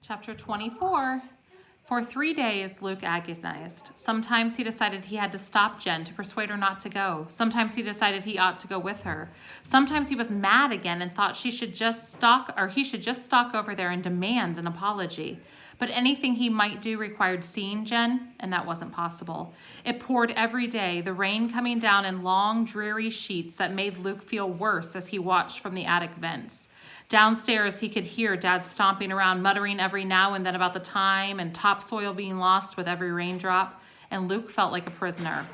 Chapter 24. For 3 days, Luke agonized. Sometimes he decided he had to stop Jen to persuade her not to go. Sometimes he decided he ought to go with her. Sometimes he was mad again and thought he should just stalk over there and demand an apology. But anything he might do required seeing Jen, and that wasn't possible. It poured every day, the rain coming down in long, dreary sheets that made Luke feel worse as he watched from the attic vents. Downstairs, he could hear Dad stomping around, muttering every now and then about the time and topsoil being lost with every raindrop, and Luke felt like a prisoner.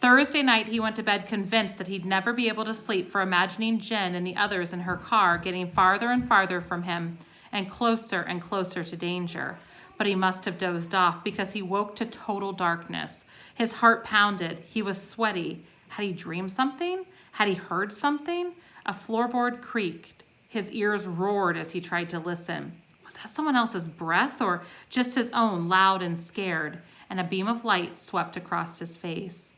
Thursday night, he went to bed convinced that he'd never be able to sleep for imagining Jen and the others in her car getting farther and farther from him and closer to danger. But he must have dozed off because he woke to total darkness. His heart pounded. He was sweaty. Had he dreamed something? Had he heard something? A floorboard creaked. His ears roared as he tried to listen. Was that someone else's breath or just his own, loud and scared? And a beam of light swept across his face.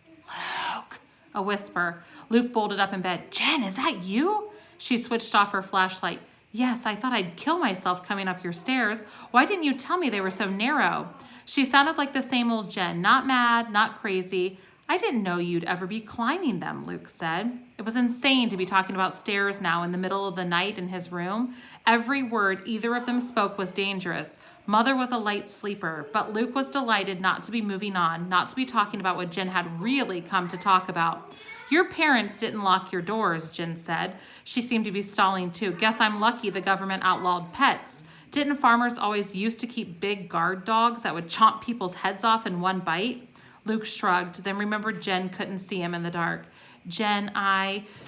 Luke, a whisper. Luke bolted up in bed. Jen, is that you? She switched off her flashlight. Yes, I thought I'd kill myself coming up your stairs. Why didn't you tell me they were so narrow? She sounded like the same old Jen, not mad, not crazy. I didn't know you'd ever be climbing them, Luke said. It was insane to be talking about stairs now in the middle of the night in his room. Every word either of them spoke was dangerous. Mother was a light sleeper, but Luke was delighted not to be moving on, not to be talking about what Jen had really come to talk about. Your parents didn't lock your doors, Jen said. She seemed to be stalling too. Guess I'm lucky the government outlawed pets. Didn't farmers always used to keep big guard dogs that would chomp people's heads off in one bite? Luke shrugged, then remembered Jen couldn't see him in the dark. Jen,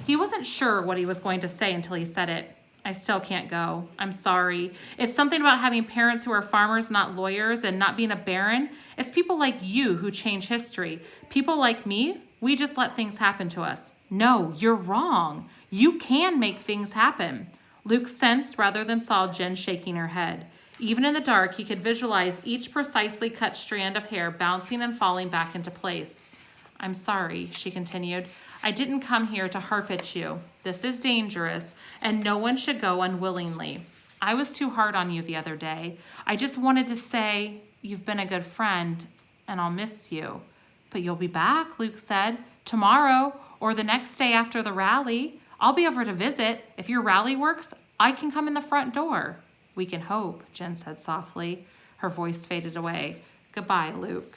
He wasn't sure what he was going to say until he said it. I still can't go. I'm sorry. It's something about having parents who are farmers, not lawyers, and not being a baron. It's people like you who change history. People like me, we just let things happen to us. No, you're wrong. You can make things happen. Luke sensed rather than saw Jen shaking her head. Even in the dark, he could visualize each precisely cut strand of hair bouncing and falling back into place. I'm sorry, she continued. I didn't come here to harp at you. This is dangerous, and no one should go unwillingly. I was too hard on you the other day. I just wanted to say you've been a good friend, and I'll miss you. But you'll be back, Luke said, tomorrow or the next day after the rally. I'll be over to visit. If your rally works, I can come in the front door. We can hope, Jen said softly. Her voice faded away. Goodbye, Luke.